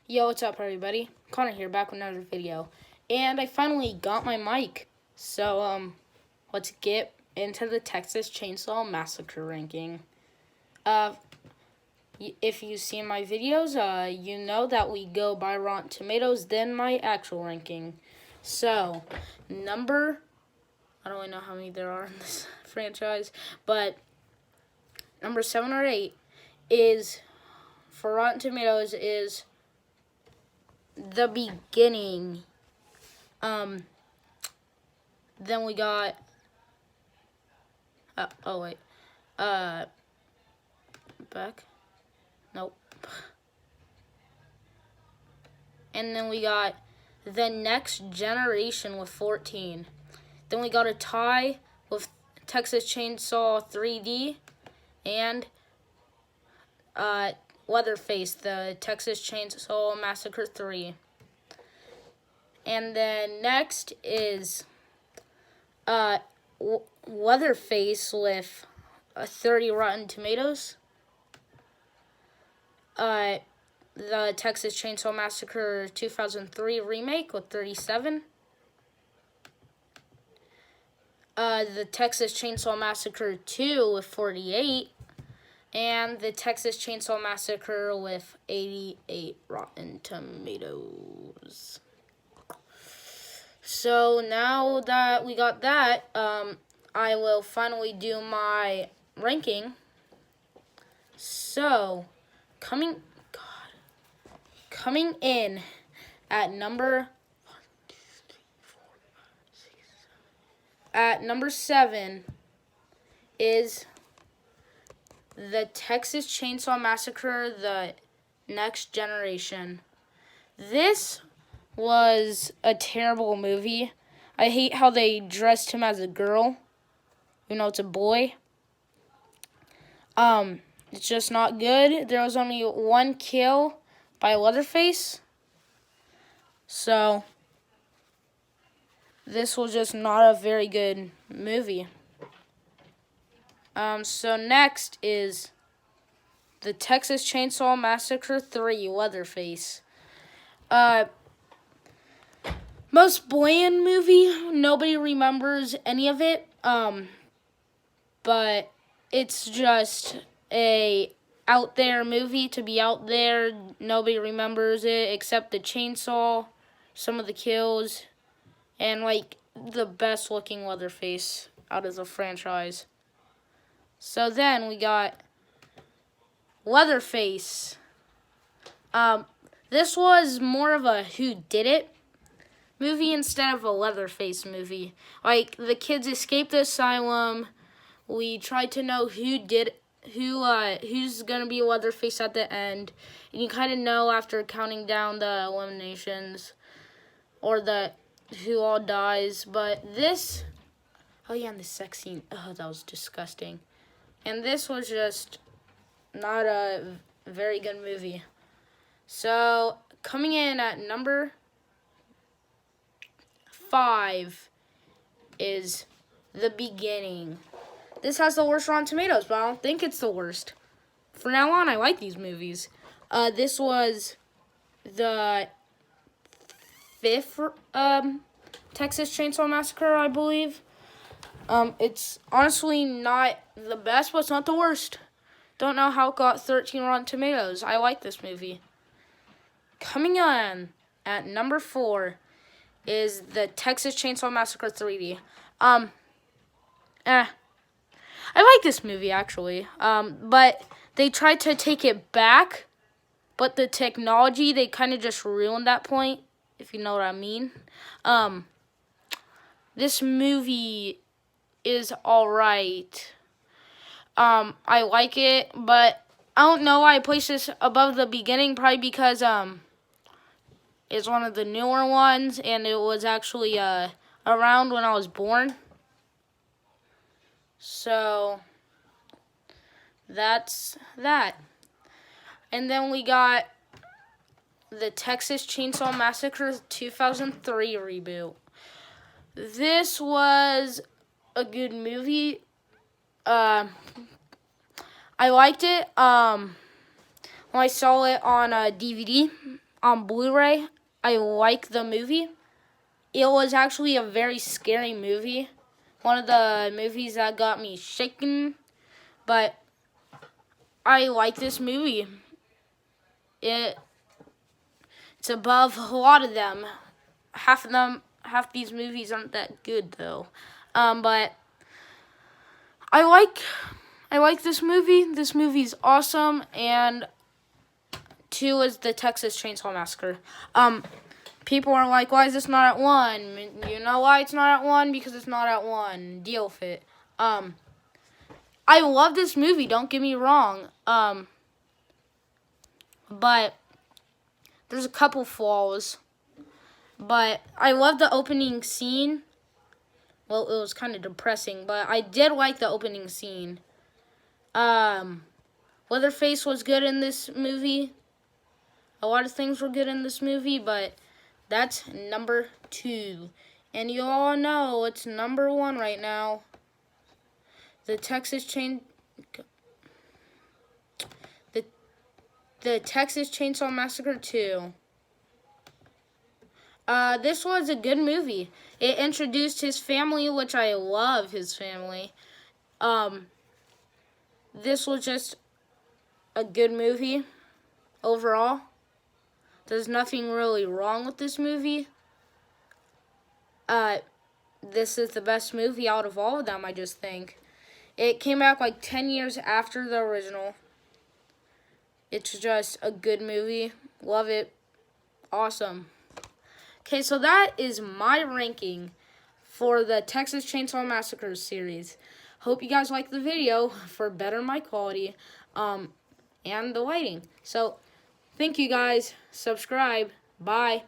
Yo, what's up, everybody? Connor here, back with another video. And I finally got my mic. So, let's get into the Texas Chainsaw Massacre ranking. If you've seen my videos, you know that we go by Rotten Tomatoes, then my actual ranking. So, I don't really know how many there are in this franchise, but number 7 or 8 is, for Rotten Tomatoes, is The Beginning. Then we got, back, nope. And then we got The Next Generation with 14. Then we got a tie with Texas Chainsaw 3D and Leatherface, the Texas Chainsaw Massacre 3. And then next is Leatherface with 30 Rotten Tomatoes. The Texas Chainsaw Massacre 2003 remake with 37. The Texas Chainsaw Massacre 2 with 48. And the Texas Chainsaw Massacre with 88 Rotten Tomatoes. So now that we got that, I will finally do my ranking. So, coming in at number 7 is the Texas Chainsaw Massacre, The Next Generation. This was a terrible movie. I hate how they dressed him as a girl. You know, it's a boy. It's just not good. There was only one kill by Leatherface. So, this was just not a very good movie. So next is the Texas Chainsaw Massacre 3, Leatherface. Most bland movie. Nobody remembers any of it. But it's just a out there movie to be out there. Nobody remembers it except the chainsaw, some of the kills, and like the best looking Leatherface out of the franchise. So then we got Leatherface. This was more of a whodunit movie instead of a Leatherface movie. Like, the kids escaped the asylum. We tried to know who's gonna be Leatherface at the end, and you kind of know after counting down the eliminations or who all dies. But this, and the sex scene. Oh, that was disgusting. And this was just not a very good movie. So, coming in at number 5 is The Beginning. This has the worst Rotten Tomatoes, but I don't think it's the worst. From now on, I like these movies. This was the 5th Texas Chainsaw Massacre, I believe. It's honestly not the best, but it's not the worst. Don't know how it got 13 Rotten Tomatoes. I like this movie. Coming on at number 4 is the Texas Chainsaw Massacre 3D. I like this movie, actually. But they tried to take it back, but the technology, they kind of just ruined that point, if you know what I mean. This movie is alright. I like it, but I don't know why I placed this above The Beginning, probably because it's one of the newer ones, and it was actually around when I was born. So, that's that. And then we got the Texas Chainsaw Massacre 2003 reboot. This was a good movie. I liked it. When I saw it on DVD on Blu-ray, I like the movie. It was actually a very scary movie. One of the movies that got me shaken. But I like this movie. It's above a lot of them. Half these movies aren't that good though. But I like this movie. This movie's awesome. And 2 is the Texas Chainsaw Massacre. People are like, why is this not at 1? You know why it's not at 1? Because it's not at 1. Deal with it. I love this movie, don't get me wrong. But there's a couple flaws. But I love the opening scene. Well, it was kind of depressing, but I did like the opening scene. Leatherface was good in this movie. A lot of things were good in this movie, but that's number 2. And you all know it's number 1 right now. The Texas Chainsaw Massacre 2. This was a good movie. It introduced his family, which I love his family. This was just a good movie overall. There's nothing really wrong with this movie. This is the best movie out of all of them, I just think. It came out like 10 years after the original. It's just a good movie. Love it. Awesome. Okay, so that is my ranking for the Texas Chainsaw Massacre series. Hope you guys liked the video for better mic quality and the lighting. So, thank you guys. Subscribe. Bye.